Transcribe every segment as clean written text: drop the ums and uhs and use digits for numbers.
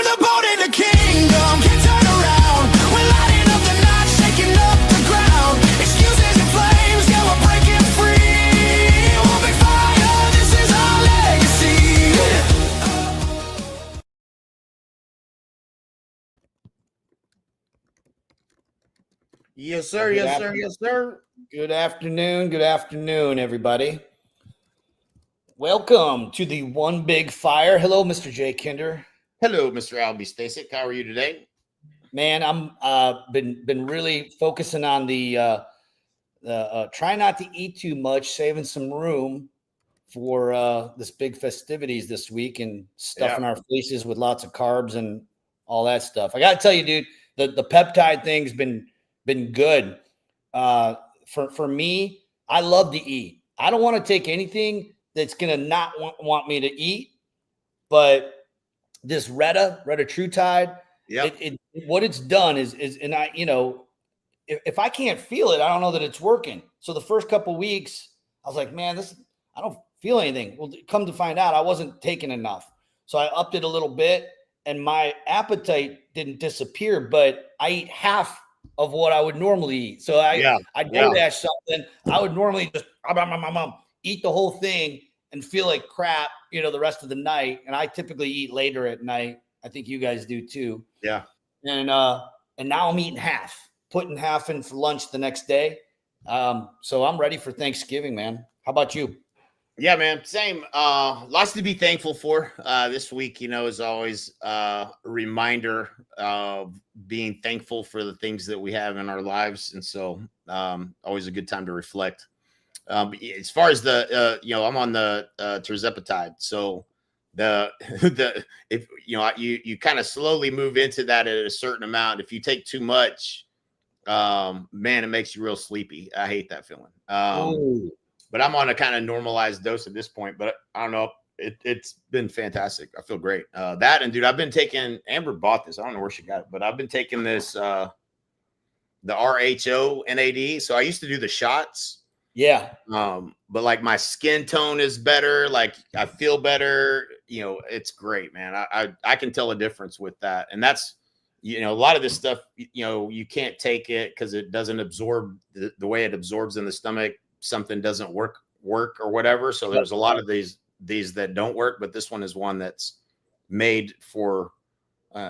the boat in the kingdom, can't turn around. We're lighting up the night, shaking up the ground. Excuses and flames, yeah, we're breaking free. We'll be fire, this is our legacy. Yes, sir. Yes, sir. Yes, sir. Good afternoon. Good afternoon, everybody. Welcome to the One Big Fire. Hello, Mr. Jay Kinder. Hello, Mr. Albie Stasic. How are you today? Man, I'm been really focusing on the try not to eat too much, saving some room for this big festivities this week and stuffing our faces with lots of carbs and all that stuff. I got to tell you, dude, the peptide thing's been good. For me, I love to eat. I don't want to take anything that's going to not want me to eat, but this Retta TrueTide, what it's done is, and I, if I can't feel it, I don't know that it's working. So the first couple of weeks, I was like, man, I don't feel anything. Well, come to find out, I wasn't taking enough. So I upped it a little bit, and my appetite didn't disappear, but I eat half of what I would normally eat. So I DoorDash something. I would normally just eat the whole thing and feel like crap, the rest of the night. And I typically eat later at night. I think you guys do too. Yeah. And now I'm eating half, putting half in for lunch the next day. So I'm ready for Thanksgiving, man. How about you? Yeah, man. Same. Lots to be thankful for this week, is always a reminder of being thankful for the things that we have in our lives. And so always a good time to reflect. As far as I'm on the tirzepatide. So if you kind of slowly move into that at a certain amount. If you take too much, man, it makes you real sleepy. I hate that feeling. But I'm on a kind of normalized dose at this point, but I don't know. It's been fantastic. I feel great. That, and dude, I've been taking, Amber bought this. I don't know where she got it, but I've been taking this, the RHO NAD. So I used to do the shots. Yeah. But like my skin tone is better. Like I feel better, it's great, man. I can tell a difference with that. And that's, a lot of this stuff, you can't take it because it doesn't absorb the way it absorbs in the stomach. Something doesn't work or whatever. So there's a lot of these that don't work, but this one is one that's made for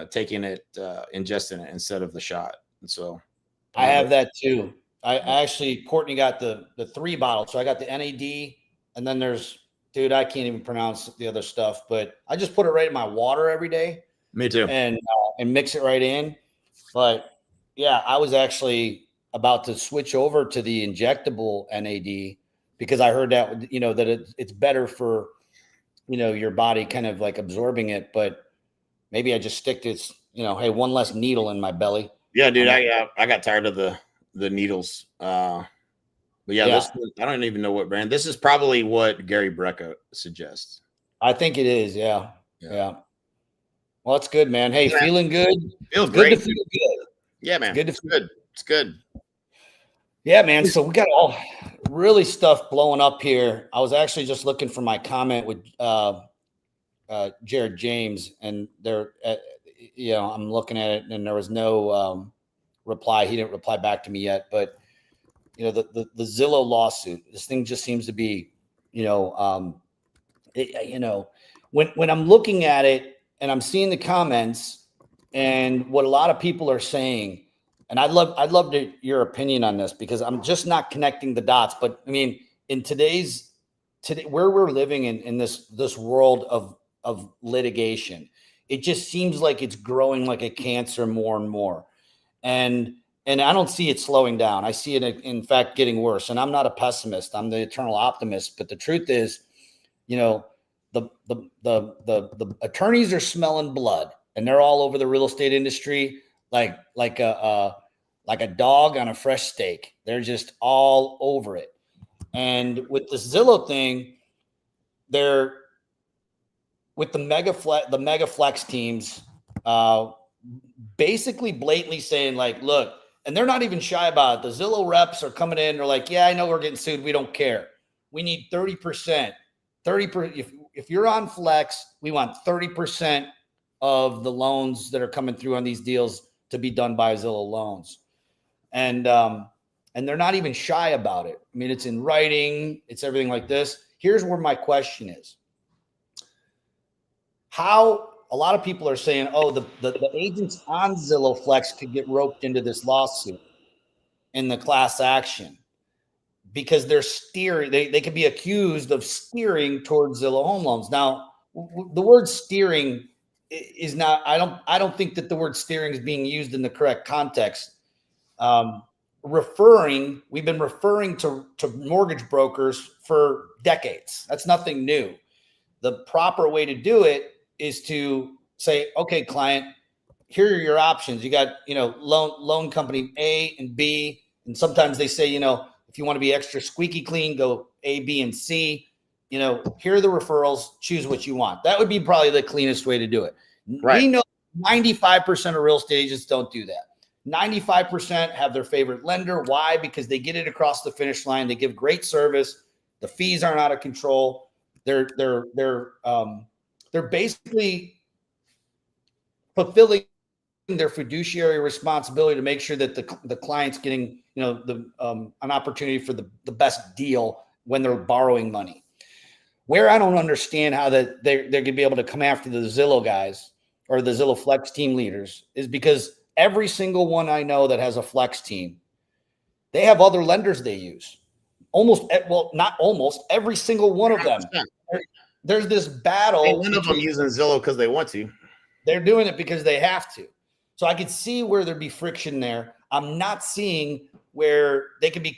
taking it, ingesting it instead of the shot. And so I have that too. I actually, Courtney got the 3 bottles. So I got the NAD, and then dude, I can't even pronounce the other stuff, but I just put it right in my water every day. Me too. And mix it right in. But yeah, I was actually about to switch over to the injectable NAD because I heard that, that it's better for, your body kind of like absorbing it. But maybe I just stick to, hey, one less needle in my belly. Yeah, dude, I got tired of the needles. But this, I don't even know what brand. This is probably what Gary Brecka suggests. I think it is. Yeah. Well, it's good, man. Hey, feeling good. Feels great. Good to feel good. Yeah, man. It's good. It's good. Yeah, man. So we got all really stuff blowing up here. I was actually just looking for my comment with Jared James, and I'm looking at it, and there was no reply. He didn't reply back to me yet, but the Zillow lawsuit. This thing just seems to be, when I'm looking at it and I'm seeing the comments and what a lot of people are saying. And I'd love your opinion on this because I'm just not connecting the dots. But I mean, in today where we're living in this world of litigation, it just seems like it's growing like a cancer more and more. And I don't see it slowing down. I see it, in fact, getting worse. And I'm not a pessimist. I'm the eternal optimist. But the truth is, the attorneys are smelling blood, and they're all over the real estate industry. Like a dog on a fresh steak. They're just all over it. And with the Zillow thing, they're with the mega flex teams, basically blatantly saying like, look, and they're not even shy about it. The Zillow reps are coming in. They're like, yeah, I know we're getting sued. We don't care. We need 30%. 30%. If you're on flex, we want 30% of the loans that are coming through on these deals to be done by Zillow Loans. And they're not even shy about it. I mean, it's in writing, it's everything like this. Here's where my question is. How a lot of people are saying, oh, the agents on Zillow Flex could get roped into this lawsuit in the class action because they're steering, they could be accused of steering towards Zillow Home Loans. Now, the word steering is not, I don't think that the word steering is being used in the correct context. We've been referring to mortgage brokers for decades. That's nothing new. The proper way to do it is to say, okay, client, here are your options. You got, loan company A and B. And sometimes they say, if you want to be extra squeaky clean, go A, B, and C. Here are the referrals. Choose what you want. That would be probably the cleanest way to do it. Right. We know 95% of real estate agents don't do that. 95% have their favorite lender. Why? Because they get it across the finish line. They give great service. The fees aren't out of control. They're basically fulfilling their fiduciary responsibility to make sure that the client's getting, an opportunity for the best deal when they're borrowing money. Where I don't understand how that they're going to be able to come after the Zillow guys or the Zillow Flex team leaders is because every single one I know that has a Flex team, they have other lenders they use. Not almost every single one of them. There's this battle. Ain't none of them using Zillow because they want to. They're doing it because they have to. So I could see where there'd be friction there. I'm not seeing where they could be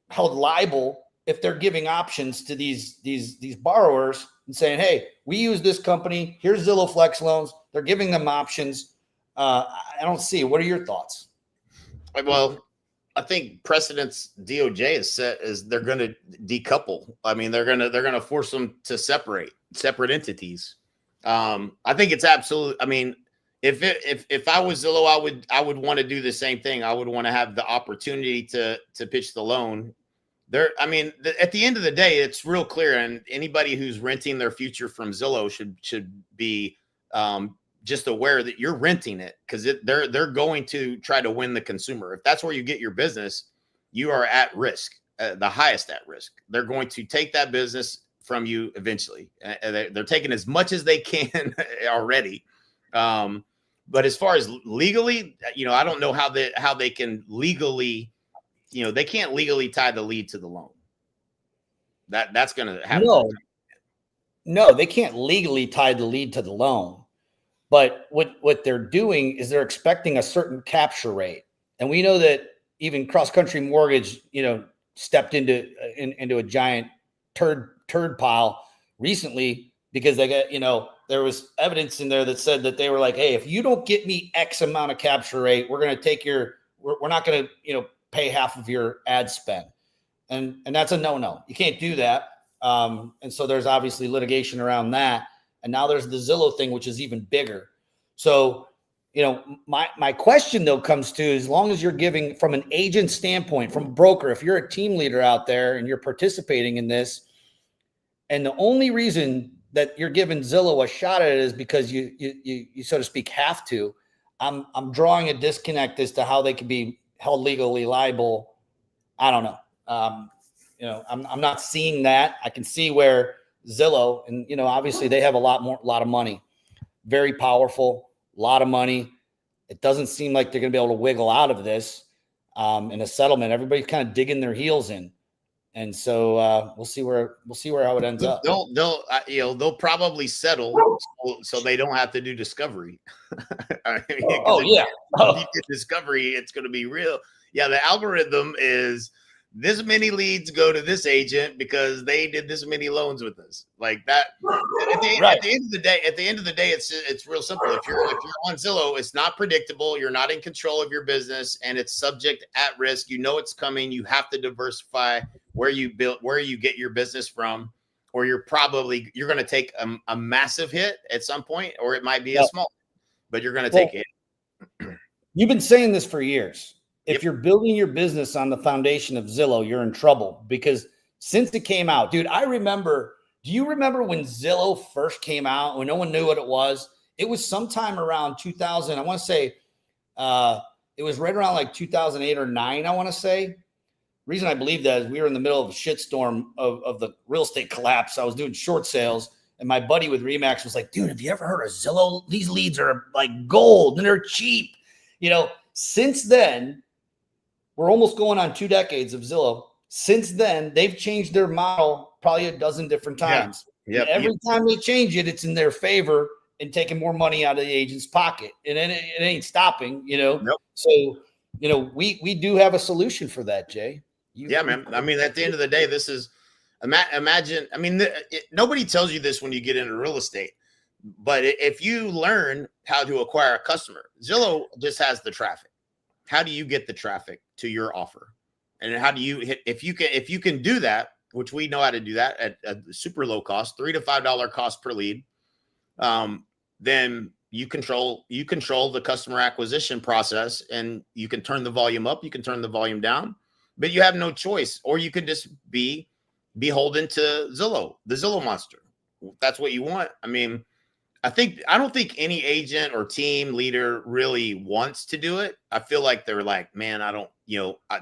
held liable if they're giving options to these borrowers and saying, hey, we use this company. Here's Zillow Flex Loans. They're giving them options. I don't see. What are your thoughts? Well, I think precedents DOJ is set is they're going to decouple. I mean, they're going to force them to separate entities. I think it's absolute. I mean, if I was Zillow, I would want to do the same thing. I would want to have the opportunity to pitch the loan. At the end of the day, it's real clear, and anybody who's renting their future from Zillow should be just aware that you're renting it because they're going to try to win the consumer. If that's where you get your business, you are at risk, the highest at risk. They're going to take that business from you eventually. They're taking as much as they can already. But as far as legally, I don't know how they can legally, they can't legally tie the lead to the loan. That's going to happen. No, they can't legally tie the lead to the loan. But what they're doing is they're expecting a certain capture rate. And we know that even cross-country mortgage, stepped into a giant turd pile recently because they got, there was evidence in there that said that they were like, hey, if you don't get me X amount of capture rate, we're going to take we're not going to, pay half of your ad spend. And that's a no. You can't do that. And so there's obviously litigation around that. And now there's the Zillow thing, which is even bigger. So, my question though comes to, as long as you're giving from an agent standpoint, from a broker, if you're a team leader out there and you're participating in this, and the only reason that you're giving Zillow a shot at it is because you so to speak have to, I'm drawing a disconnect as to how they could be held legally liable. I don't know. I'm not seeing that. I can see where Zillow, and obviously they have a lot of money, very powerful, a lot of money. It doesn't seem like they're going to be able to wiggle out of this in a settlement. Everybody's kind of digging their heels in, and so we'll see how it ends up. They'll probably settle so they don't have to do discovery. If you get discovery, it's going to be real. Yeah, the algorithm is this many leads go to this agent because they did this many loans with us, like that. At the end of the day, it's real simple. If you're on Zillow, it's not predictable. You're not in control of your business, and it's subject at risk. It's coming. You have to diversify where you get your business from, or you're going to take a massive hit at some point, or it might be a small, but you're going to take it. You've been saying this for years. If you're building your business on the foundation of Zillow, you're in trouble, because since it came out, dude, do you remember when Zillow first came out, when no one knew what it was? It was sometime around 2000. I want to say it was right around like 2008 or 9, I want to say. Reason I believe that is we were in the middle of a shitstorm of the real estate collapse. I was doing short sales, and my buddy with Remax was like, dude, have you ever heard of Zillow? These leads are like gold and they're cheap. Since then, we're almost going on 2 decades of Zillow. Since then, they've changed their model probably a dozen different times. Yeah. Yep. Every time they change it, it's in their favor and taking more money out of the agent's pocket. And it ain't stopping, Nope. So, we do have a solution for that, Jay. Man. I mean, at the end of the day, this is imagine. I mean, nobody tells you this when you get into real estate, but if you learn how to acquire a customer, Zillow just has the traffic. How do you get the traffic to your offer? And how do you hit, if you can do that, which we know how to do that at super low cost, $3 to $5 cost per lead, then you control the customer acquisition process, and you can turn the volume up, you can turn the volume down, but you have no choice. Or you could just be beholden to Zillow, the Zillow monster. If that's what you want. I mean, I don't think any agent or team leader really wants to do it. I feel like they're like, man,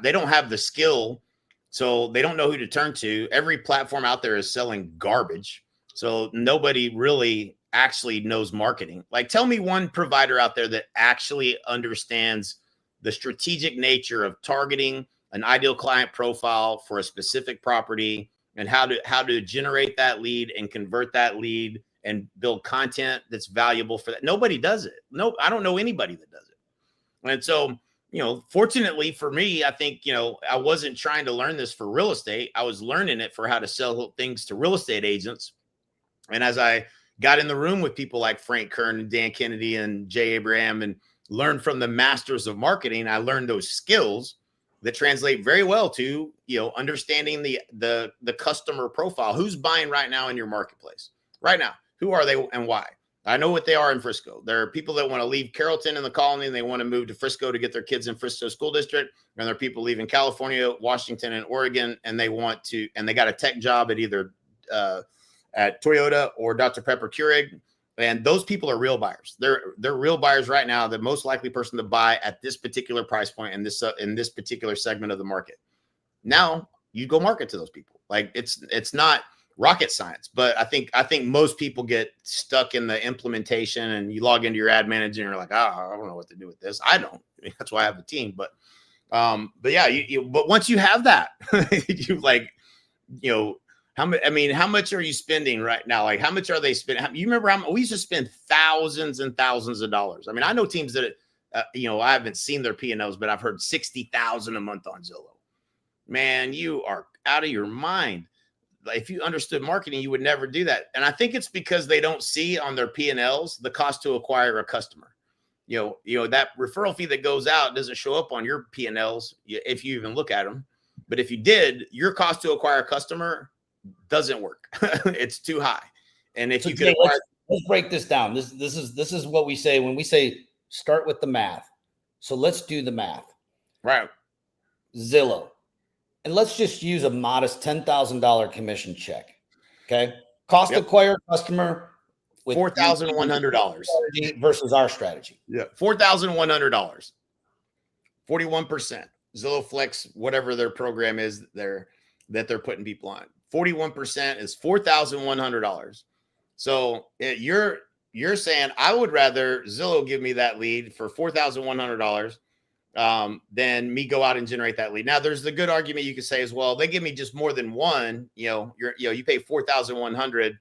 they don't have the skill, so they don't know who to turn to. Every platform out there is selling garbage, so nobody really actually knows marketing. Like, tell me one provider out there that actually understands the strategic nature of targeting an ideal client profile for a specific property, and how to generate that lead and convert that lead and build content that's valuable for that. Nobody does it. No, I don't know anybody that does it. And so, fortunately for me, I think, I wasn't trying to learn this for real estate. I was learning it for how to sell things to real estate agents. And as I got in the room with people like Frank Kern and Dan Kennedy and Jay Abraham and learned from the masters of marketing, I learned those skills that translate very well to, understanding the customer profile. Who's buying right now in your marketplace right now? Who are they and why? I know what they are in Frisco. There are people that want to leave Carrollton in the colony and they want to move to Frisco to get their kids in Frisco school district. And there are people leaving California, Washington, and Oregon, and they got a tech job at either at Toyota or Dr. Pepper Keurig. And those people are real buyers. They're real buyers right now. The most likely person to buy at this particular price point in this particular segment of the market. Now you go market to those people. Like, it's not rocket science, but I think most people get stuck in the implementation, and you log into your ad manager and you're like, I don't know what to do with this. I don't. That's why I have a team. But yeah, but once you have that, how much are you spending right now? Like, how much are they spending? You remember we used to spend thousands and thousands of dollars. I mean, I know teams that, I haven't seen their P&Ls, but I've heard $60,000 a month on Zillow. Man, you are out of your mind. If you understood marketing, you would never do that. And I think it's because they don't see on their P&Ls the cost to acquire a customer. That referral fee that goes out doesn't show up on your P&Ls if you even look at them. But if you did, your cost to acquire a customer doesn't work. It's too high. And if you can acquire, let's break this down. This is what we say when we say start with the math. So let's do the math. Right. Zillow. And let's just use a modest $10,000 commission check. Okay. Cost to acquire a customer with $4,100 versus our strategy. Yeah. $4,100. 41%. Zillow Flex, whatever their program is that they're putting people on. 41% is $4,100. So you're saying I would rather Zillow give me that lead for $4,100 than me go out and generate that lead. Now, there's the good argument you could say as well. They give me just more than one. You pay $4,100.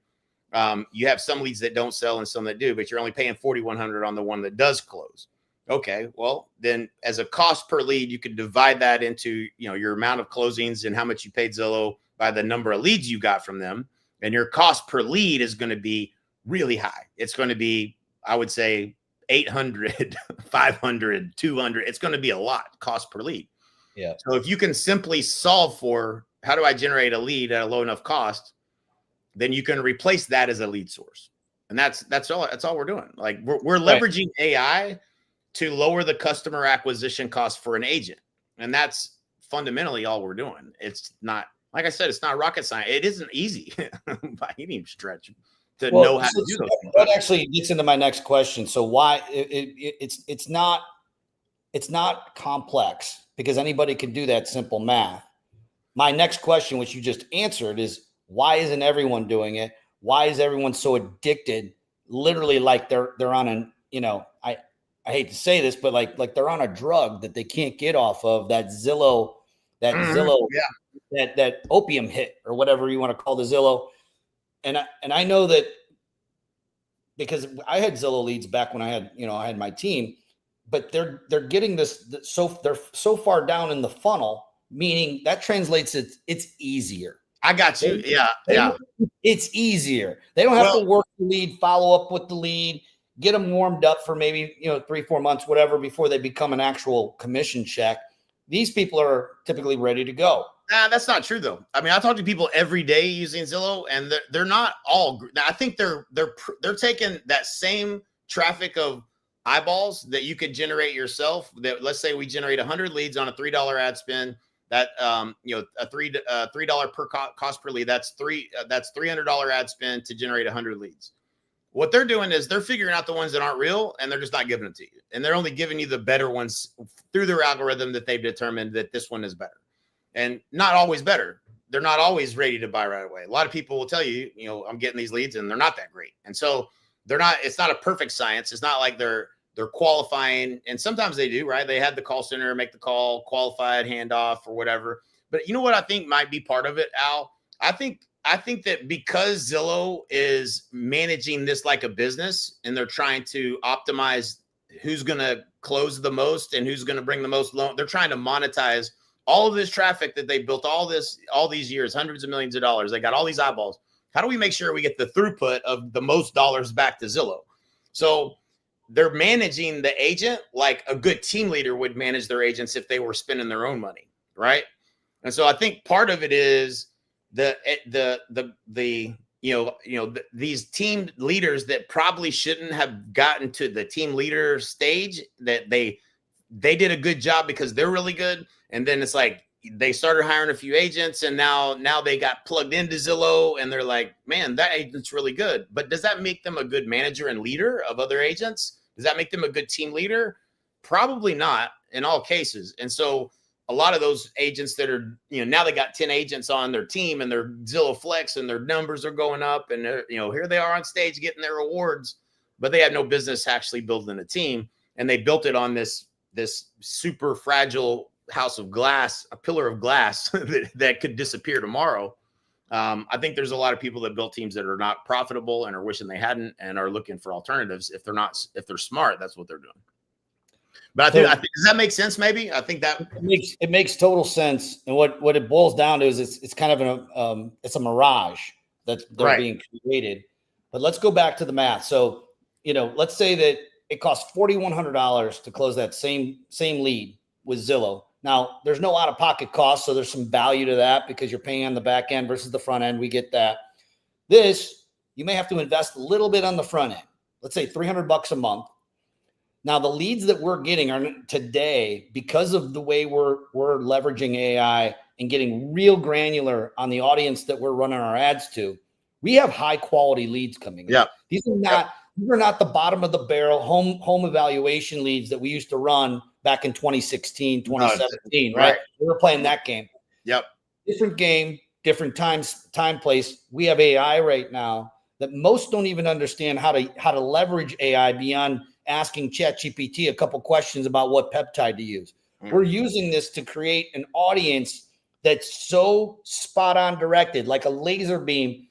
You have some leads that don't sell and some that do, but you're only paying $4,100 on the one that does close. Okay, well, then as a cost per lead, you could divide that into your amount of closings and how much you paid Zillow by the number of leads you got from them, and your cost per lead is going to be really high. It's going to be, I would say, 800, 500, 200. It's going to be a lot cost per lead. Yeah. So if you can simply solve for how do I generate a lead at a low enough cost, then you can replace that as a lead source. And that's all we're doing. Like we're leveraging AI to lower the customer acquisition cost for an agent. And that's fundamentally all we're doing. It's not, like I said, it's not rocket science. It isn't easy by any stretch to know how to do those things. That actually gets into my next question. So why it's not complex, because anybody can do that simple math. My next question, which you just answered, is why isn't everyone doing it? Why is everyone so addicted? Literally, like they're on an, I hate to say this, but like they're on a drug that they can't get off of, that Zillow, Yeah. that opium hit, or whatever you want to call the Zillow. And I know that because I had Zillow leads back when I had my team, but they're getting this. So they're so far down in the funnel, meaning that translates it's easier. I got you. Yeah. It's easier. They don't have to work the lead, follow up with the lead, get them warmed up for maybe 3-4 months, whatever, before they become an actual commission check. These people are typically ready to go. Nah, that's not true though. I mean, I talk to people every day using Zillow, and they're not all. I think they're taking that same traffic of eyeballs that you could generate yourself. That, let's say we generate 100 leads on a $3 ad spend. That a $3 per cost per lead. That's $300 ad spend to generate 100 leads. What they're doing is they're figuring out the ones that aren't real, and they're just not giving them to you. And they're only giving you the better ones through their algorithm that they've determined that this one is better. And not always better. They're not always ready to buy right away. A lot of people will tell you, I'm getting these leads and they're not that great. And so it's not a perfect science. It's not like they're qualifying. And sometimes they do, right? They had the call center, make the call, qualified, handoff or whatever. But you know what I think might be part of it, Al? I think that because Zillow is managing this like a business, and they're trying to optimize who's going to close the most and who's going to bring the most loan. They're trying to monetize all of this traffic that they built all these years, hundreds of millions of dollars. They got all these eyeballs. How do we make sure we get the throughput of the most dollars back to Zillow? So they're managing the agent like a good team leader would manage their agents if they were spending their own money, right? And so I think part of it is these team leaders that probably shouldn't have gotten to the team leader stage, that they did a good job because they're really good. And then it's like they started hiring a few agents, and now they got plugged into Zillow, and they're like, man, that agent's really good. But does that make them a good manager and leader of other agents? Does that make them a good team leader? Probably not in all cases. And so a lot of those agents that are, now they got 10 agents on their team, and they're Zillow Flex, and their numbers are going up, and here they are on stage getting their awards, but they have no business actually building a team. And they built it on this super fragile house of glass, a pillar of glass that could disappear tomorrow. I think there's a lot of people that built teams that are not profitable and are wishing they hadn't, and are looking for alternatives. If they're smart, that's what they're doing. But I think does that make sense? Maybe I think that it makes total sense. And what it boils down to is it's kind of it's a mirage that's being created. But let's go back to the math. So let's say that it costs $4,100 to close that same lead with Zillow. Now, there's no out-of-pocket cost, so there's some value to that because you're paying on the back end versus the front end. We get that. This, you may have to invest a little bit on the front end. Let's say $300 a month. Now, the leads that we're getting are today, because of the way we're leveraging AI and getting real granular on the audience that we're running our ads to, we have high-quality leads coming in. Yeah. These are not the bottom of the barrel home evaluation leads that we used to run back in 2016, 2017, right? We were playing that game. Yep. Different game, different time, place. We have AI right now that most don't even understand how to leverage AI beyond asking ChatGPT a couple questions about what peptide to use. We're using this to create an audience that's so spot on directed, like a laser beaming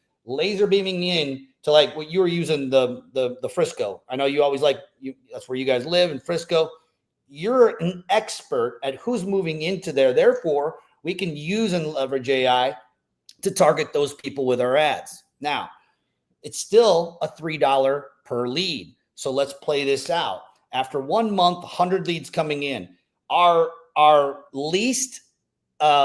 in to like what you were using the Frisco. I know you always that's where you guys live in Frisco. You're an expert at who's moving into there. Therefore, we can use and leverage AI to target those people with our ads. Now, it's still a $3 per lead. So let's play this out. After 1 month, 100 leads coming in, our least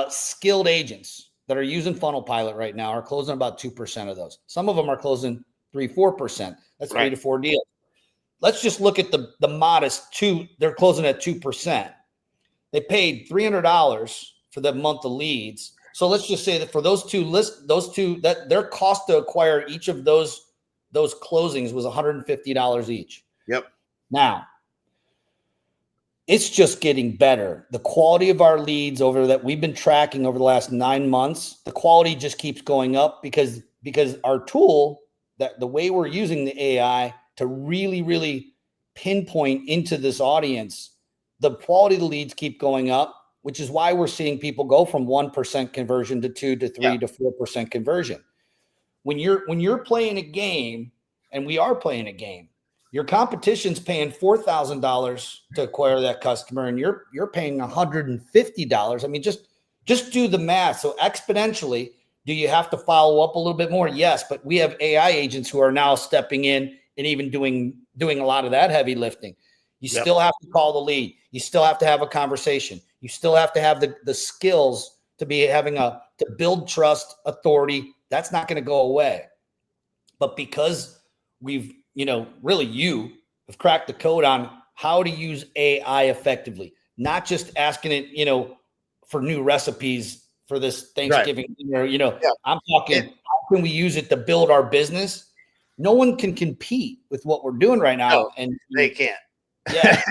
skilled agents that are using Funnel Pilot right now are closing about 2% of those. Some of them are closing 3-4%. That's 3 to 4 deals. Let's just look at the modest two. They're closing at 2%. They paid $300 for the month of leads. So let's just say that for those two that their cost to acquire each of those those closings was $150 each. Yep. Now, it's just getting better. The quality of our leads that we've been tracking over the last 9 months, the quality just keeps going up because our tool, that the way we're using the AI to really, really pinpoint into this audience, the quality of the leads keep going up, which is why we're seeing people go from 1% conversion to 2 to 3 to 4% conversion. When you're playing a game, and we are playing a game, your competition's paying $4,000 to acquire that customer, and you're paying $150. I mean, just do the math. So exponentially, do you have to follow up a little bit more? Yes, but we have AI agents who are now stepping in and even doing a lot of that heavy lifting. You still have to call the lead. You still have to have a conversation. You still have to have the skills to be to build trust, authority. That's not going to go away. But because we've, really you have cracked the code on how to use AI effectively, not just asking it, for new recipes for this Thanksgiving dinner, I'm talking, how can we use it to build our business? No one can compete with what we're doing right now. No, and they can't. Yeah.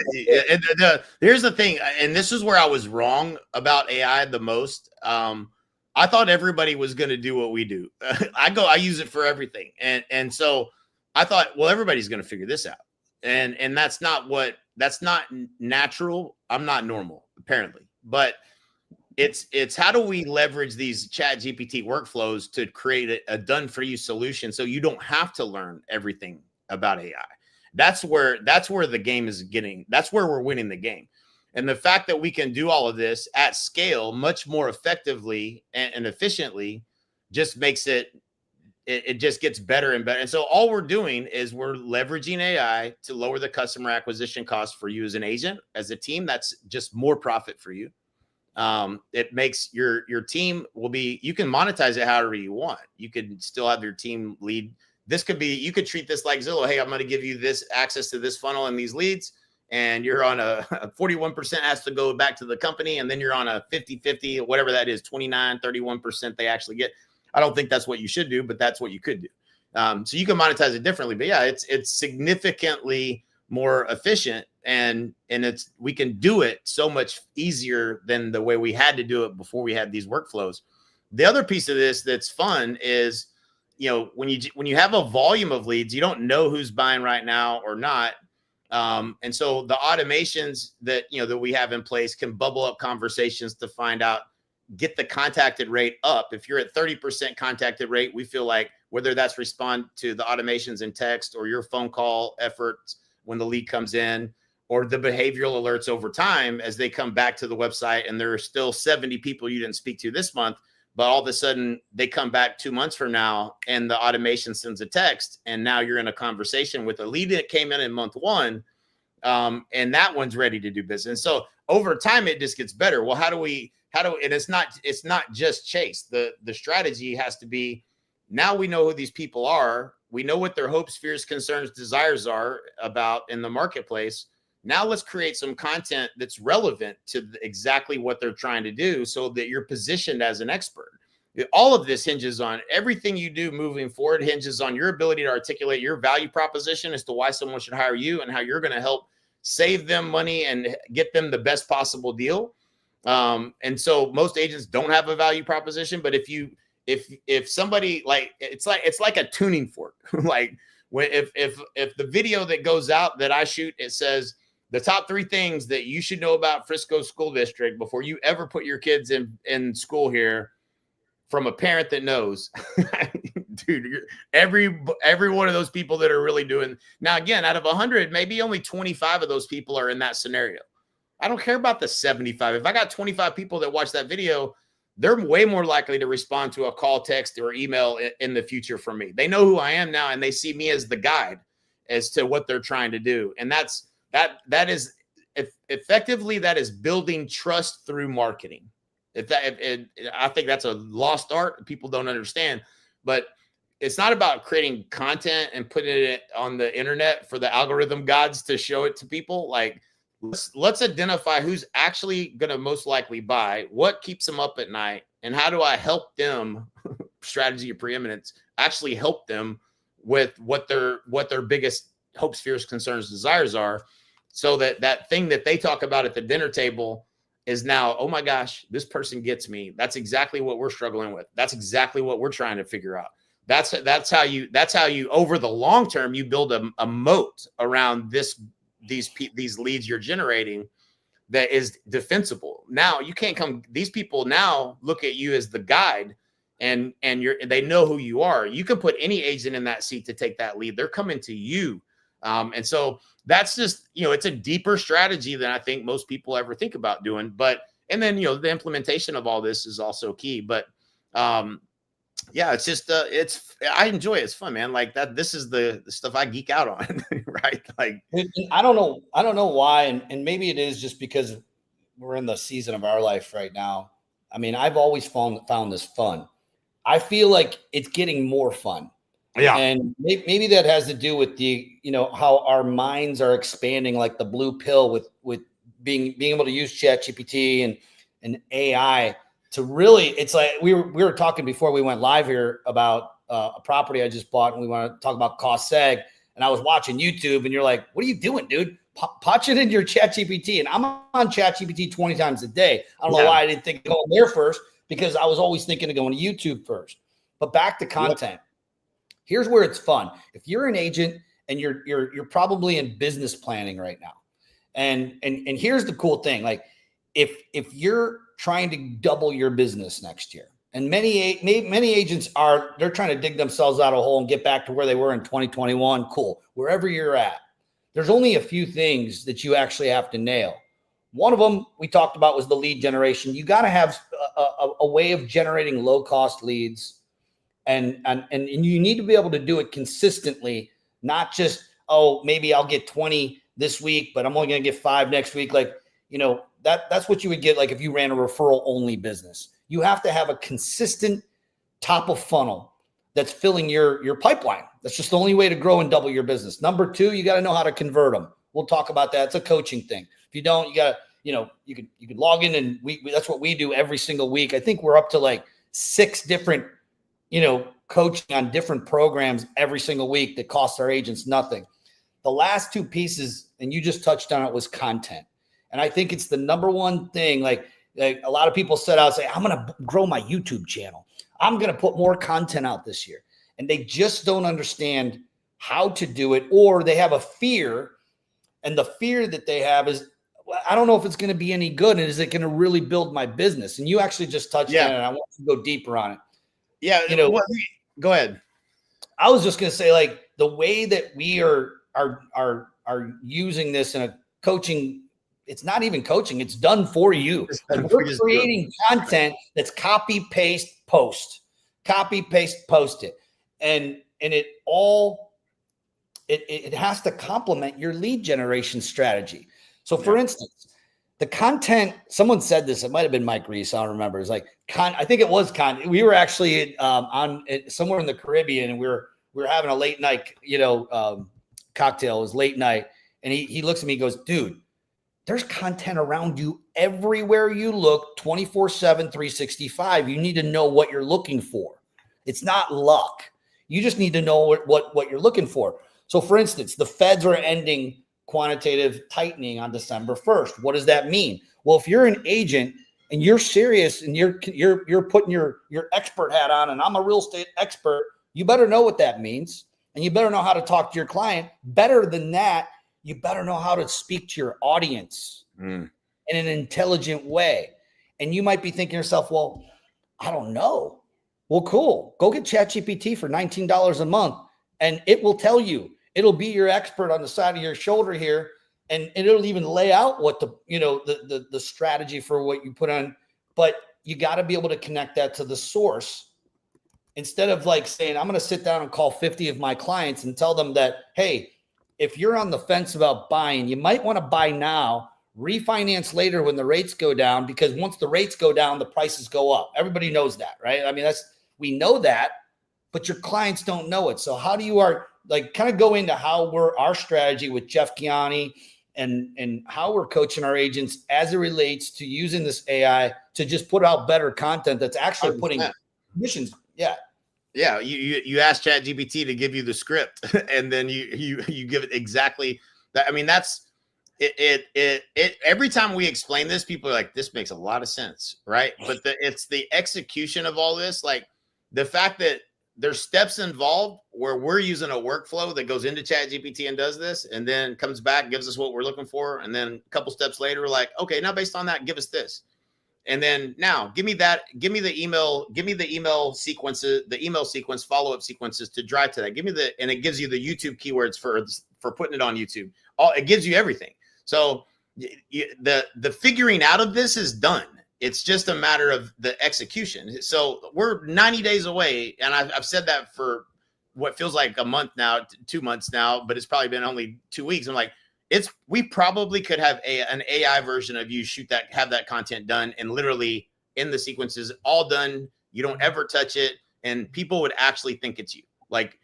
Here's the thing, and this is where I was wrong about AI the most. I thought everybody was going to do what we do. I use it for everything. And so I thought, well, everybody's going to figure this out. And that's not natural. I'm not normal, apparently. But it's how do we leverage these chat GPT workflows to create a done for you solution so you don't have to learn everything about AI. That's where the game is getting. That's where we're winning the game. And the fact that we can do all of this at scale much more effectively and efficiently just makes it just gets better and better. And so all we're doing is we're leveraging AI to lower the customer acquisition cost for you as an agent, as a team. That's just more profit for you. It makes your team you can monetize it however you want. You could still have your team lead. You could treat this like Zillow. Hey, I'm going to give you this access to this funnel and these leads. And you're on a 41% has to go back to the company. And then you're on a 50-50, whatever that is, 31% they actually get. I don't think that's what you should do, but that's what you could do. So you can monetize it differently, but yeah, it's significantly more efficient and we can do it so much easier than the way we had to do it before we had these workflows. The other piece of this that's fun is, when you have a volume of leads, you don't know who's buying right now or not. And so the automations that we have in place can bubble up conversations to find out, get the contacted rate up. If you're at 30% contacted rate, we feel like whether that's respond to the automations in text or your phone call efforts when the lead comes in, or the behavioral alerts over time as they come back to the website and there are still 70 people you didn't speak to this month, but all of a sudden they come back 2 months from now and the automation sends a text and now you're in a conversation with a lead that came in month 1. And that one's ready to do business. So over time, it just gets better. Well, and it's not just chase. The strategy has to be, now we know who these people are. We know what their hopes, fears, concerns, desires are about in the marketplace. Now let's create some content that's relevant to exactly what they're trying to do so that you're positioned as an expert. All of this hinges on everything you do moving forward, hinges on your ability to articulate your value proposition as to why someone should hire you and how you're going to help save them money and get them the best possible deal. And so most agents don't have a value proposition, but if somebody it's like a tuning fork, like if the video that goes out that I shoot, it says the top 3 things that you should know about Frisco School District before you ever put your kids in school here, from a parent that knows, dude, every one of those people that are really doing. Now, again, out of 100, maybe only 25 of those people are in that scenario. I don't care about the 75. If I got 25 people that watch that video, they're way more likely to respond to a call, text, or email in the future from me. They know who I am now, and they see me as the guide as to what they're trying to do. And that is effectively, that is building trust through marketing. I think that's a lost art. People don't understand, but it's not about creating content and putting it on the internet for the algorithm gods to show it to people. Like, let's identify who's actually going to most likely buy, what keeps them up at night, and how do I help them, strategy of preeminence, actually help them with what their biggest hopes, fears, concerns, desires are, so that thing that they talk about at the dinner table is now, oh my gosh, this person gets me. That's exactly what we're struggling with. That's exactly what we're trying to figure out. That's how you over the long term, you build a moat around these leads you're generating that is defensible. Now you can't come, these people now look at you as the guide, and they know who you are. You can put any agent in that seat to take that lead. They're coming to you. And so that's just, it's a deeper strategy than I think most people ever think about doing. And then, the implementation of all this is also key. But yeah, it's just, I enjoy it. It's fun, man. Like that, this is the stuff I geek out on, right? Like, I don't know why. And maybe it is just because we're in the season of our life right now. I mean, I've always found this fun. I feel like it's getting more fun. yeah. And maybe that has to do with how our minds are expanding, like the blue pill with being able to use ChatGPT and AI to really, it's like we were talking before we went live here about a property I just bought, and we want to talk about cost seg. And I was watching YouTube, and you're like, what are you doing, dude? Punch it in your ChatGPT. And I'm on ChatGPT 20 times a day. I don't know why I didn't think of going there first, because I was always thinking of going to YouTube first. But back to content. Yep. Here's where it's fun. If you're an agent and you're probably in business planning right now, and here's the cool thing: like if you're trying to double your business next year, and many agents they're trying to dig themselves out of a hole and get back to where they were in 2021. Cool, wherever you're at, there's only a few things that you actually have to nail. One of them we talked about was the lead generation. You got to have a way of generating low cost leads. And you need to be able to do it consistently, not just, oh, maybe I'll get 20 this week, but I'm only going to get 5 next week. Like, that's what you would get. Like if you ran a referral only business, you have to have a consistent top of funnel that's filling your pipeline. That's just the only way to grow and double your business. Number 2, you got to know how to convert them. We'll talk about that. It's a coaching thing. If you don't, you got to, you could log in, and we that's what we do every single week. I think we're up to like 6 different coaching on different programs every single week that costs our agents nothing. The last 2 pieces, and you just touched on it, was content. And I think it's the number one thing. Like a lot of people set out and say, I'm going to grow my YouTube channel. I'm going to put more content out this year. And they just don't understand how to do it, or they have a fear. And the fear that they have is, I don't know if it's going to be any good. And is it going to really build my business? And you actually just touched on it. And I want to go deeper on it. Yeah, go ahead. I was just going to say, like, the way that we are using this in a coaching, it's not even coaching, it's done for you. We're creating content that's copy, paste, post. Copy, paste, post it. And it has to complement your lead generation strategy. So for instance, the content, someone said this, it might've been Mike Reese, I don't remember. It's like, I think it was we were actually on somewhere in the Caribbean, and we were having a late night, cocktail. It was late night. And he looks at me and goes, dude, there's content around you everywhere you look, 24/7, 365. You need to know what you're looking for. It's not luck. You just need to know what you're looking for. So for instance, the Feds are ending quantitative tightening on December 1st. What does that mean? Well, if you're an agent and you're serious and you're putting your expert hat on, and I'm a real estate expert, you better know what that means. And you better know how to talk to your client. Better than that, you better know how to speak to your audience in an intelligent way. And you might be thinking to yourself, well, I don't know. Well, cool. Go get ChatGPT for $19 a month, and it will tell you. It'll be your expert on the side of your shoulder here, and it'll even lay out what the strategy for what you put on. But you got to be able to connect that to the source, instead of like saying, I'm going to sit down and call 50 of my clients and tell them that, hey, if you're on the fence about buying, you might want to buy now, refinance later when the rates go down, because once the rates go down, the prices go up. Everybody knows that, right? I mean, we know that, but your clients don't know it. So how do you kind of go into how our strategy with Jeff Gianni and how we're coaching our agents as it relates to using this AI to just put out better content that's actually 100%. putting commissions. Yeah. Yeah, you ask ChatGPT to give you the script, and then you give it exactly that. I mean, that's it. Every time we explain this, people are like, "This makes a lot of sense," right? But it's the execution of all this, like the fact that there's steps involved where we're using a workflow that goes into ChatGPT and does this, and then comes back, gives us what we're looking for, and then a couple steps later, we're like, "Okay, now based on that, give us this." And then now give me the email sequences, the email sequence, follow-up sequences to drive to that. And it gives you the YouTube keywords for putting it on YouTube. It gives you everything. So the figuring out of this is done. It's just a matter of the execution. So we're 90 days away. And I've said that for what feels like a month now, 2 months now, but it's probably been only 2 weeks. I'm like, we probably could have an AI version of you have that content done, and literally in the sequences all done. You don't ever touch it, and people would actually think it's you. Like,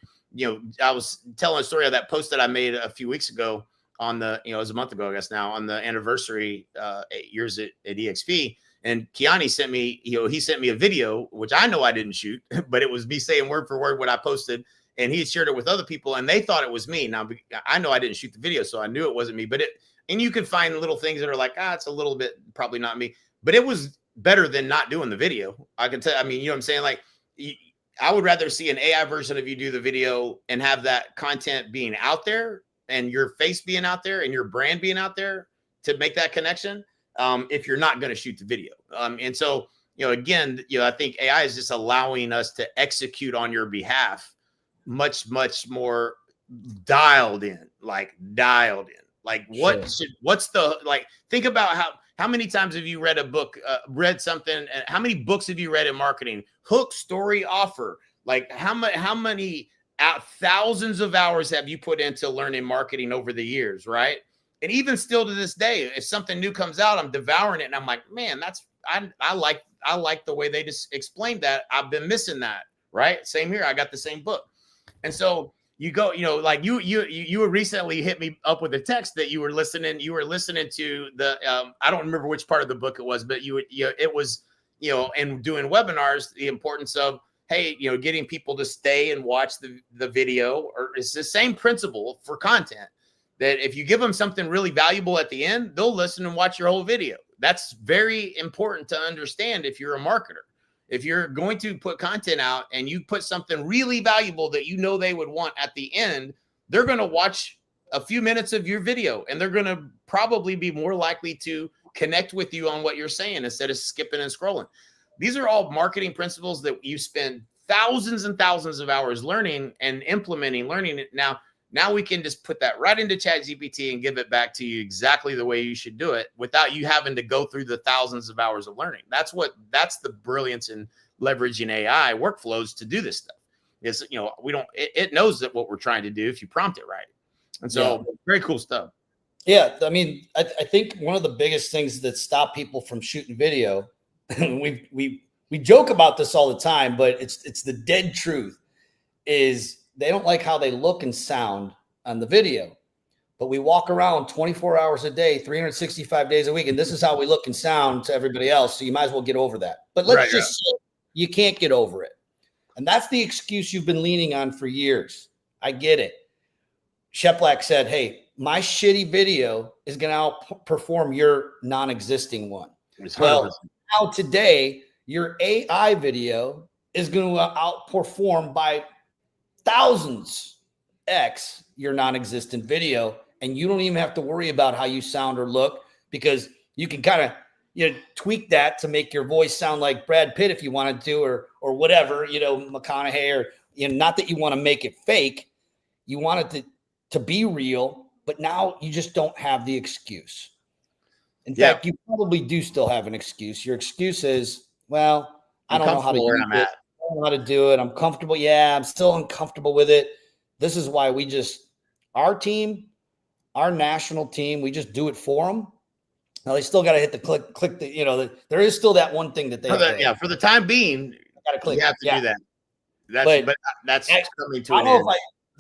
I was telling a story of that post that I made a few weeks ago on it was a month ago, I guess now, on the anniversary 8 years at EXP. And Kiani sent me, he sent me a video, which I know I didn't shoot, but it was me saying word for word what I posted. And he shared it with other people, and they thought it was me. Now, I know I didn't shoot the video, so I knew it wasn't me. And you can find little things that are like, it's a little bit probably not me. But it was better than not doing the video. I can tell. I mean, you know what I'm saying? Like, I would rather see an AI version of you do the video and have that content being out there, and your face being out there, and your brand being out there to make that connection. If you're not going to shoot the video, and so again, I think AI is just allowing us to execute on your behalf much more dialed in. Like what's the, like, think about how many times have you read a book, read something, how many books have you read in marketing? Hook, story, offer. Like how many thousands of hours have you put into learning marketing over the years, right? And even still to this day, if something new comes out, I'm devouring it, and I'm like, man, I like the way they just explained that. I've been missing that, right? Same here. I got the same book. And so you go, like you recently hit me up with a text that you were listening to the, I don't remember which part of the book it was, but it was, in doing webinars, the importance of, hey, getting people to stay and watch the video. Or it's the same principle for content, that if you give them something really valuable at the end, they'll listen and watch your whole video. That's very important to understand if you're a marketer. If you're going to put content out and you put something really valuable that they would want at the end, they're going to watch a few minutes of your video, and they're going to probably be more likely to connect with you on what you're saying instead of skipping and scrolling. These are all marketing principles that you spend thousands and thousands of hours learning and implementing, learning it. Now we can just put that right into ChatGPT and give it back to you exactly the way you should do it without you having to go through the thousands of hours of learning. That's the brilliance in leveraging AI workflows to do this stuff. Is, it knows that what we're trying to do if you prompt it right. And so very cool stuff. Yeah. I mean, I think one of the biggest things that stop people from shooting video, we joke about this all the time, but it's the dead truth, is they don't like how they look and sound on the video. But we walk around 24 hours a day, 365 days a week, and this is how we look and sound to everybody else. So you might as well get over that. But let's say you can't get over it. And that's the excuse you've been leaning on for years. I get it. Sheplak said, hey, my shitty video is going to outperform your non-existing one. Well, now today, your AI video is going to outperform by thousands X your non-existent video, and you don't even have to worry about how you sound or look, because you can kind of tweak that to make your voice sound like Brad Pitt if you wanted to, or whatever, McConaughey, or not that you want to make it fake, you want it to be real, but now you just don't have the excuse. In fact, you probably do still have an excuse. Your excuse is, well, I don't know how to do it. I don't know how to do it. I'm comfortable. Yeah, I'm still uncomfortable with it. This is why our team, our national team, we just do it for them. Now they still got to hit the click. There is still that one thing that they for the time being, got to click. You have to do that. But that's coming to an end.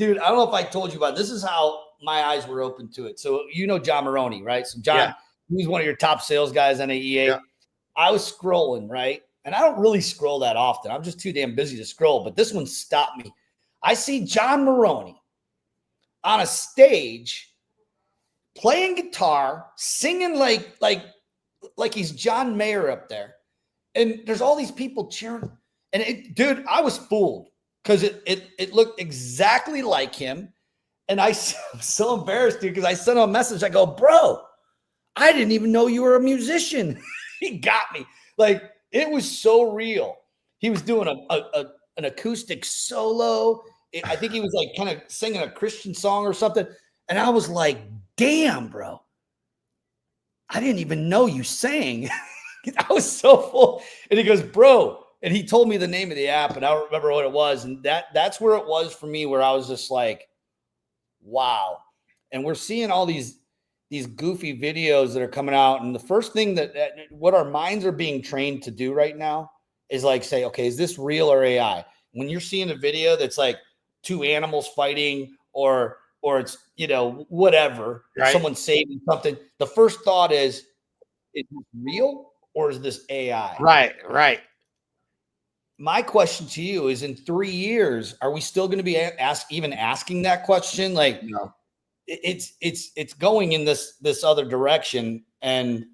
I don't know if I told you about it. This is how my eyes were open to it. So John Maroney, right? So John, he's one of your top sales guys on AEA. Yeah. I was scrolling, right? and I don't really scroll that often. I'm just too damn busy to scroll, but this one stopped me. I see John Maroney on a stage playing guitar, singing like he's John Mayer up there. And there's all these people cheering. And dude, I was fooled because it looked exactly like him. And I'm so embarrassed, dude, because I sent him a message. I go, bro, I didn't even know you were a musician. He got me. Like, it was so real. He was doing an acoustic solo. I think he was like kind of singing a Christian song or something. And I was like, damn, bro. I didn't even know you sang. I was so full. And he goes, bro. And he told me the name of the app, and I don't remember what it was. And that's where it was for me, where I was just like, wow. And we're seeing all these goofy videos that are coming out. And the first thing that what our minds are being trained to do right now is like say, okay, is this real or AI? When you're seeing a video that's like two animals fighting or it's, whatever, Right. someone saving something, the first thought is this real or is this AI? Right. My question to you is, in 3 years, are we still going to be asking that question? Like, No. it's going in this other direction, and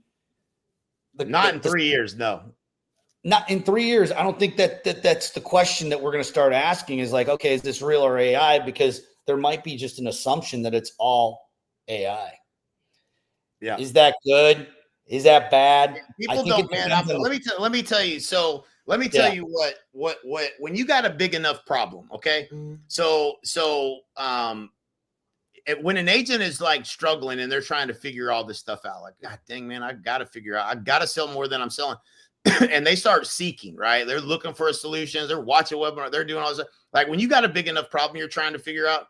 Not in 3 years. No. Not in 3 years. I don't think that's the question that we're going to start asking. Is like, okay, is this real or AI? Because there might be just an assumption that it's all AI. Yeah. Is that good? Is that bad? People don't, man. Let me tell you. So let me tell you what when you got a big enough problem, okay? When an agent is like struggling and they're trying to figure all this stuff out, like, God dang, man, I got to figure out, I got to sell more than I'm selling. And they start seeking, right? They're looking for solutions. They're watching webinar. They're doing all this. Like, when you got a big enough problem you're trying to figure out,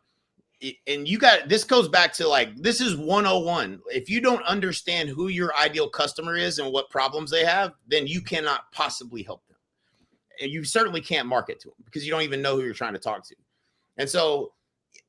and this goes back to like, this is 101. If you don't understand who your ideal customer is and what problems they have, then you cannot possibly help them. And you certainly can't market to them because you don't even know who you're trying to talk to. And so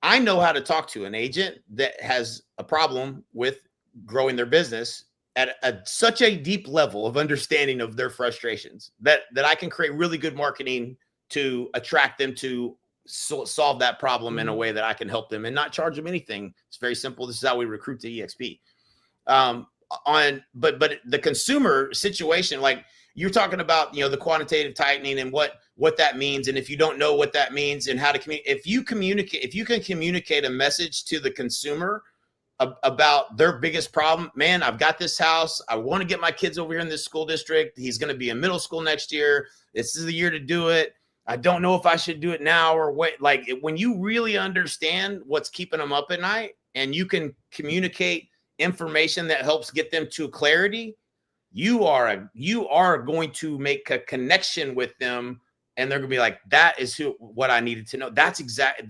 I know how to talk to an agent that has a problem with growing their business at such a deep level of understanding of their frustrations that I can create really good marketing to attract them to solve that problem in a way that I can help them and not charge them anything. It's very simple. This is how we recruit to EXP. But the consumer situation, like you're talking about, the quantitative tightening and what that means. And if you don't know what that means and how to communicate, if you can communicate a message to the consumer about their biggest problem, man, I've got this house. I want to get my kids over here in this school district. He's going to be in middle school next year. This is the year to do it. I don't know if I should do it now or what. Like, when you really understand what's keeping them up at night and you can communicate information that helps get them to clarity, you are going to make a connection with them, and they're going to be like, that is what I needed to know. That's exactly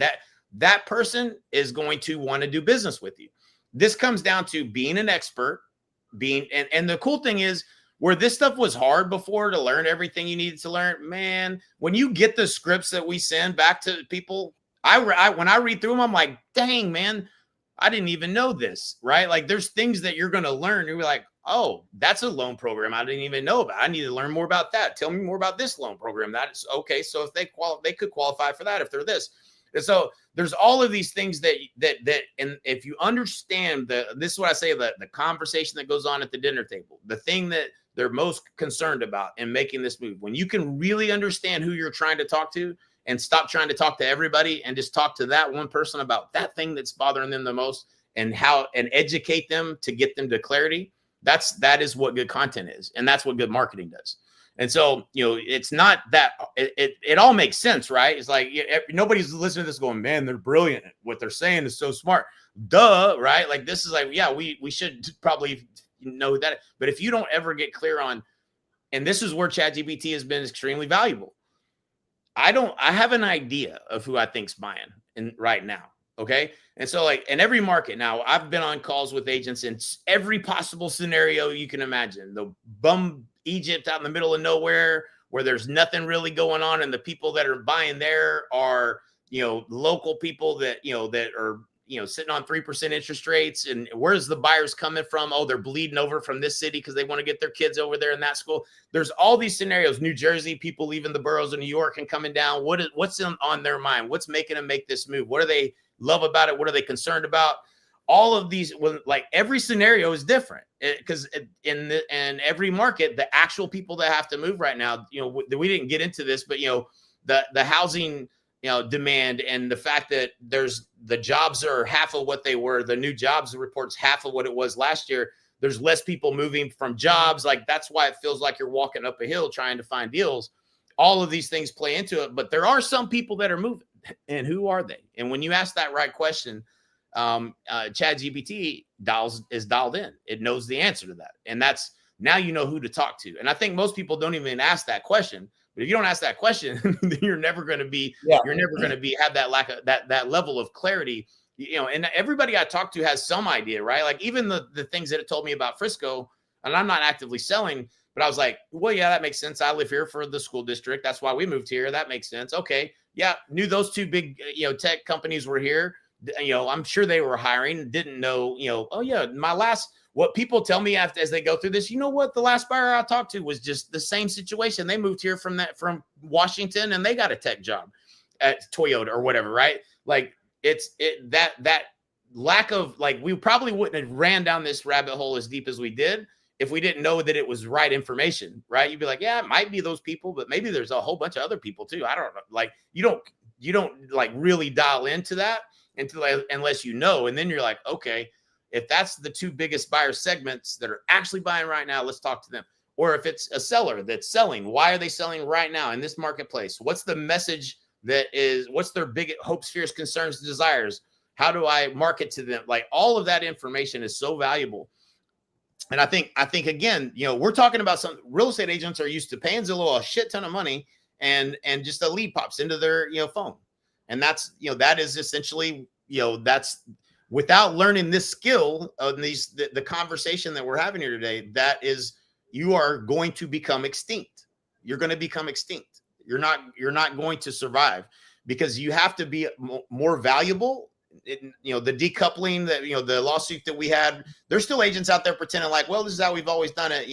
that person is going to want to do business with you. This comes down to being an expert, and the cool thing is, where this stuff was hard before to learn everything you needed to learn, man, when you get the scripts that we send back to people, when I read through them, I'm like, dang, man, I didn't even know this, right? Like, there's things that you're going to learn. You're like, oh, that's a loan program I didn't even know about. I need to learn more about that. Tell me more about this loan program. That is okay. So if they could qualify for that if they're this. And so there's all of these things that and if you understand this is what I say, the conversation that goes on at the dinner table, the thing that they're most concerned about in making this move, when you can really understand who you're trying to talk to and stop trying to talk to everybody and just talk to that one person about that thing that's bothering them the most and educate them to get them to clarity, that is what good content is. And that's what good marketing does. And so, it's not that it all makes sense, right? It's like nobody's listening to this going, man, they're brilliant. What they're saying is so smart. Duh, right? Like, this is like, yeah, we should probably know that. But if you don't ever get clear on, and this is where ChatGPT has been extremely valuable. I have an idea of who I think's buying right now. Okay. And so, like, in every market now, I've been on calls with agents in every possible scenario you can imagine. The bum Egypt out in the middle of nowhere where there's nothing really going on. And the people that are buying there are, local people that, that are sitting on 3% interest rates. And where's the buyers coming from? Oh, they're bleeding over from this city because they want to get their kids over there in that school. There's all these scenarios. New Jersey, people leaving the boroughs of New York and coming down. What's on their mind? What's making them make this move? What do they love about it? What are they concerned about? All of these, like every scenario is different because in every market, the actual people that have to move right now, we didn't get into this, but the housing demand and the fact that the jobs are half of what they were, the new jobs reports half of what it was last year. There's less people moving from jobs. Like that's why it feels like you're walking up a hill trying to find deals. All of these things play into it, but there are some people that are moving, and who are they? And when you ask that right question, ChatGPT is dialed in. It knows the answer to that, and that's now you know who to talk to. And I think most people don't even ask that question. But if you don't ask that question, then you're never going to be have that lack of that level of clarity. And everybody I talk to has some idea, right? Like even the things that it told me about Frisco, and I'm not actively selling, but I was like, well, yeah, that makes sense. I live here for the school district. That's why we moved here. That makes sense. Okay. Yeah. Knew those two big, tech companies were here. I'm sure they were hiring, didn't know, oh yeah, what people tell me as they go through this, what the last buyer I talked to was just the same situation. They moved here from Washington and they got a tech job at Toyota or whatever. Right. Like that lack of, like, we probably wouldn't have ran down this rabbit hole as deep as we did if we didn't know that it was right information. Right. You'd be like, yeah, it might be those people, but maybe there's a whole bunch of other people too. I don't know. Like you don't like really dial into that unless and then you're like, okay, if that's the two biggest buyer segments that are actually buying right now, let's talk to them. Or if it's a seller that's selling, why are they selling right now in this marketplace? What's the message what's their big hopes, fears, concerns, desires? How do I market to them? Like all of that information is so valuable. And I think again, we're talking about some real estate agents are used to paying Zillow a shit ton of money and just a lead pops into their phone. And that's, that is essentially, that's without learning this skill of the conversation that we're having here today, that is, you are going to become extinct. You're going to become extinct. You're not going to survive because you have to be more valuable. The decoupling that, the lawsuit that we had, there's still agents out there pretending like, well, this is how we've always done it.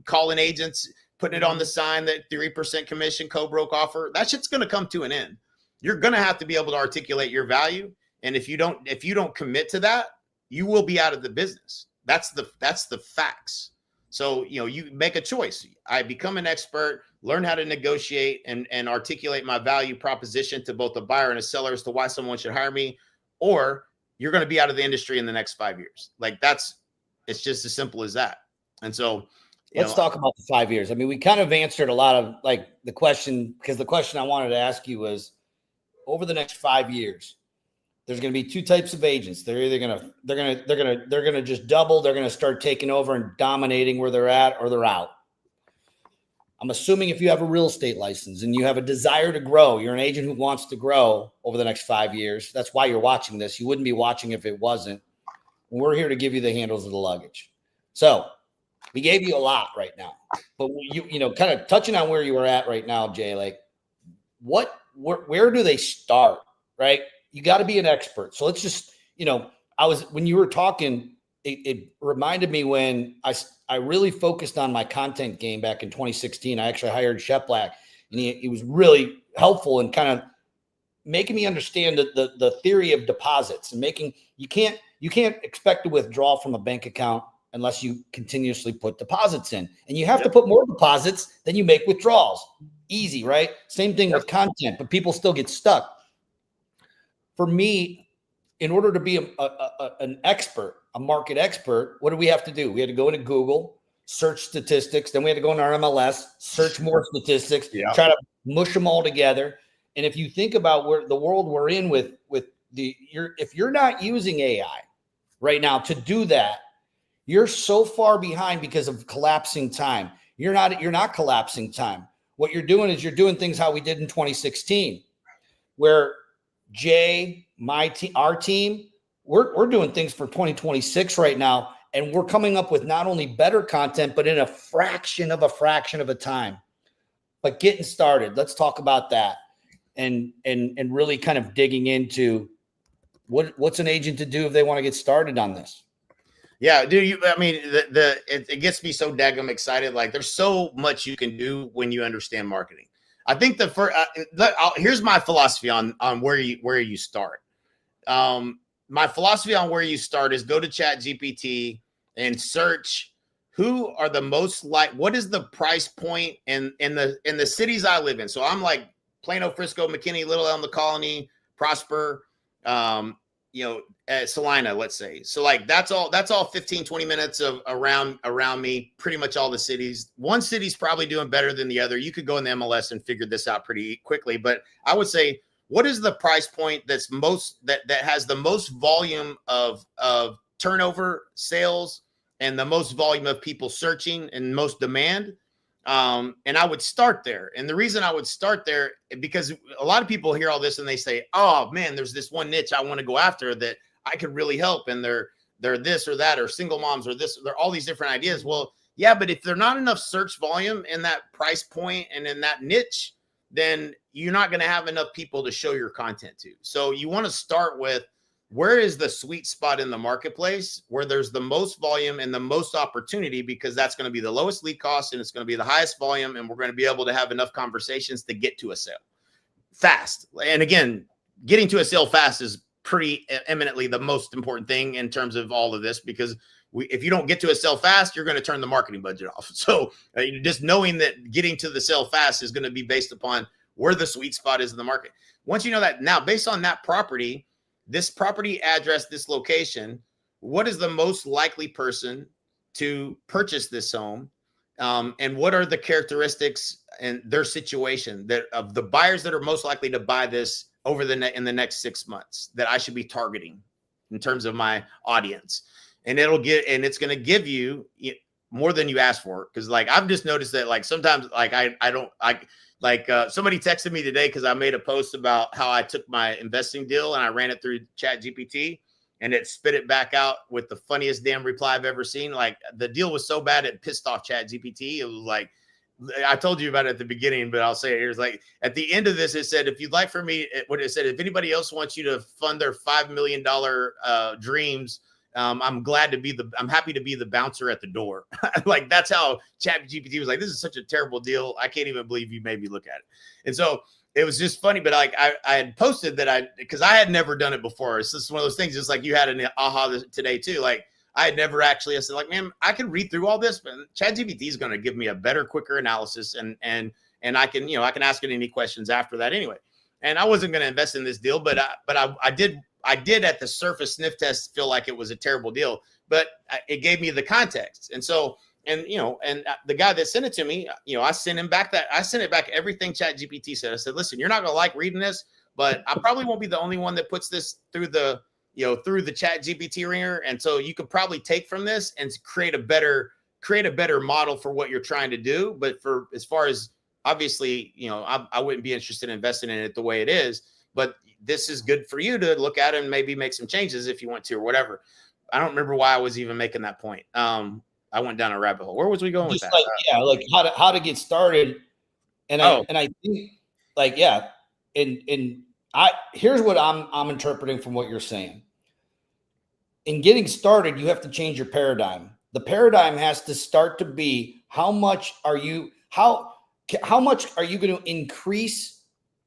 Calling agents, putting it on the sign that 3% commission co-broke offer, that shit's going to come to an end. You're going to have to be able to articulate your value. And if you don't commit to that, you will be out of the business. That's the facts. So, you make a choice. I become an expert, learn how to negotiate and articulate my value proposition to both a buyer and a seller as to why someone should hire me, or you're going to be out of the industry in the next 5 years. Like it's just as simple as that. And so let's talk about the 5 years. I mean, we kind of answered a lot of like the question, because the question I wanted to ask you was, over the next 5 years, there's going to be two types of agents. They're either going to just double. They're going to start taking over and dominating where they're at, or they're out. I'm assuming if you have a real estate license and you have a desire to grow, you're an agent who wants to grow over the next 5 years. That's why you're watching this. You wouldn't be watching if it wasn't. We're here to give you the handles of the luggage. So we gave you a lot right now, but kind of touching on where you were at right now, Jay, like where do they start? Right. You got to be an expert. So let's just, when you were talking, it reminded me when I really focused on my content game back in 2016. I actually hired Shep Black, and he was really helpful in kind of making me understand the theory of deposits and you can't expect to withdraw from a bank account unless you continuously put deposits in, and you have to put more deposits than you make withdrawals. Easy, right? Same thing with content, but people still get stuck. For me, in order to be an expert, a market expert, what do we have to do? We had to go into Google, search statistics. Then we had to go into our MLS, search more statistics, try to mush them all together. And if you think about where the world we're in if you're not using AI right now to do that, you're so far behind because of collapsing time. You're not collapsing time. What you're doing is you're doing things how we did in 2016, where Jay, my team, our team, we're doing things for 2026 right now, and we're coming up with not only better content, but in a fraction of a time. But getting started, let's talk about that, and really kind of digging into What's an agent to do if they want to get started on this? Yeah, dude. I mean, it gets me so daggum excited. Like, there's so much you can do when you understand marketing. I think the first here's my philosophy on where you start. My philosophy on where you start is go to Chat GPT and search who are the most what is the price point in the cities I live in. So I'm like Plano, Frisco, McKinney, Little Elm, the Colony, Prosper, Salina, let's say. So like that's all 15, 20 minutes of around me, pretty much all the cities. One city's probably doing better than the other. You could go in the MLS and figure this out pretty quickly, but I would say, what is the price point that's that has the most volume of turnover, sales, and the most volume of people searching and most demand? And I would start there. And the reason I would start there, because a lot of people hear all this and they say, oh man, there's this one niche I want to go after that I could really help. And they're this or that, or single moms, or this, they're all these different ideas. Well, yeah, but if there's not enough search volume in that price point and in that niche, then you're not going to have enough people to show your content to. So you want to start with, where is the sweet spot in the marketplace where there's the most volume and the most opportunity, because that's going to be the lowest lead cost and it's going to be the highest volume. And we're going to be able to have enough conversations to get to a sale fast. And again, getting to a sale fast is pretty eminently the most important thing in terms of all of this, because if you don't get to a sale fast, you're going to turn the marketing budget off. So just knowing that getting to the sale fast is going to be based upon where the sweet spot is in the market. Once you know that, now based on that property, this property address, this location, what is the most likely person to purchase this home? And what are the characteristics and their situation that of the buyers that are most likely to buy this over in the next 6 months that I should be targeting in terms of my audience? And it's going to give you more than you ask for. Cause like, I've just noticed that like sometimes like somebody texted me today because I made a post about how I took my investing deal and I ran it through Chat GPT and it spit it back out with the funniest damn reply I've ever seen. Like, the deal was so bad it pissed off Chat GPT. It was like, I told you about it at the beginning, but I'll say it here. It's like, at the end of this, it said, if you'd like for me, what it said, if anybody else wants you to fund their $5 million dreams, I'm happy to be the bouncer at the door. Like, that's how Chat GPT was like, this is such a terrible deal. I can't even believe you made me look at it. And so it was just funny, but like I had posted that because I had never done it before. It's just one of those things, just like you had an aha today too. Like, I had never actually, I said like, man, I can read through all this, but Chat GPT is going to give me a better, quicker analysis. And I can, I can ask it any questions after that anyway. And I wasn't going to invest in this deal, but I did at the surface sniff test feel like it was a terrible deal, but it gave me the context. And so, and the guy that sent it to me, I sent it back everything Chat GPT said. I said, listen, you're not going to like reading this, but I probably won't be the only one that puts this through the Chat GPT ringer. And so you could probably take from this and create a better model for what you're trying to do. But for, as far as obviously, I wouldn't be interested in investing in it the way it is, but this is good for you to look at and maybe make some changes if you want to, or whatever. I don't remember why I was even making that point. I went down a rabbit hole. Where was we going with that? Like how to get started. And I think like, yeah. Here's what I'm interpreting from what you're saying. In getting started, you have to change your paradigm. The paradigm has to start to be, how much are you going to increase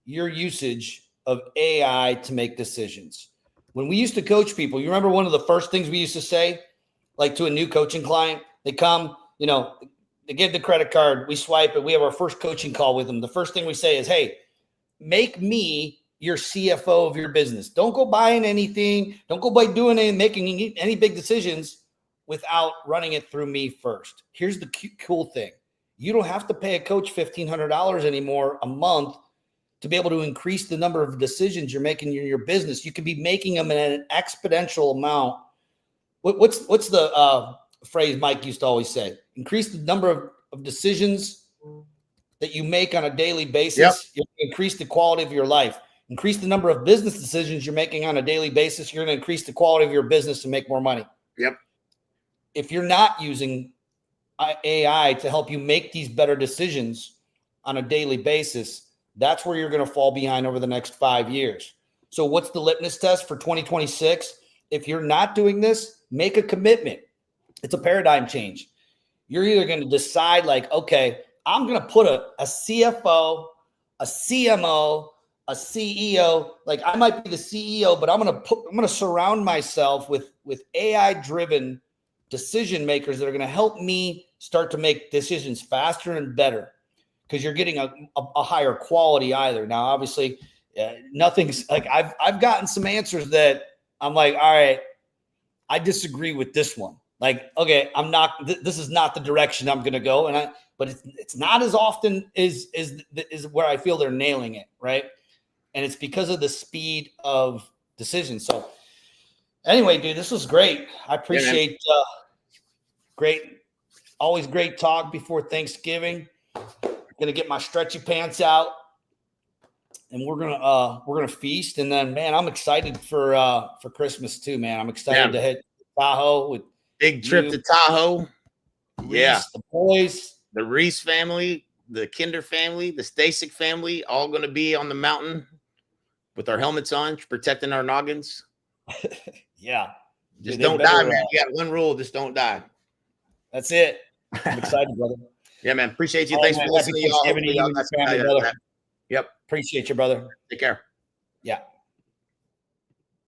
your usage of AI to make decisions? When we used to coach people, you remember one of the first things we used to say, like to a new coaching client, they come, they get the credit card, we swipe it, we have our first coaching call with them. The first thing we say is, hey, make me your CFO of your business. Don't go buying anything. Don't go by doing it and making any big decisions without running it through me first. Here's the cool thing. You don't have to pay a coach $1,500 anymore a month to be able to increase the number of decisions you're making in your business. You could be making them in an exponential amount. What's the phrase Mike used to always say? Increase the number of decisions that you make on a daily basis. Yep. You'll increase the quality of your life. Increase the number of business decisions you're making on a daily basis. You're going to increase the quality of your business and make more money. Yep. If you're not using AI to help you make these better decisions on a daily basis, that's where you're going to fall behind over the next 5 years. So what's the litmus test for 2026? If you're not doing this, make a commitment. It's a paradigm change. You're either going to decide like, okay, I'm going to put a CFO, a CMO, a CEO. Like I might be the CEO, but I'm going to surround myself with AI driven decision makers that are going to help me start to make decisions faster and better, because you're getting a higher quality either. Now, obviously, nothing's like I've gotten some answers that I'm like, all right, I disagree with this one. Like, okay, I'm not. This is not the direction I'm going to go, but it's not as often is where I feel they're nailing it, right? And it's because of the speed of decision. So, anyway, dude, this was great. I appreciate great, always great talk before Thanksgiving. Gonna get my stretchy pants out, and we're gonna feast. And then, man, I'm excited for Christmas too, man. I'm excited to hit Tahoe with big trip to Tahoe. Reese, the boys, the Reese family, the Kinder family, the Stasic family, all going to be on the mountain with our helmets on, protecting our noggins. Yeah, just don't die, man. You got one rule: just don't die. That's it. I'm excited, brother. Yeah, man. Appreciate you. Thanks for listening. Yep. Yep. Appreciate you, brother. Take care. Yeah.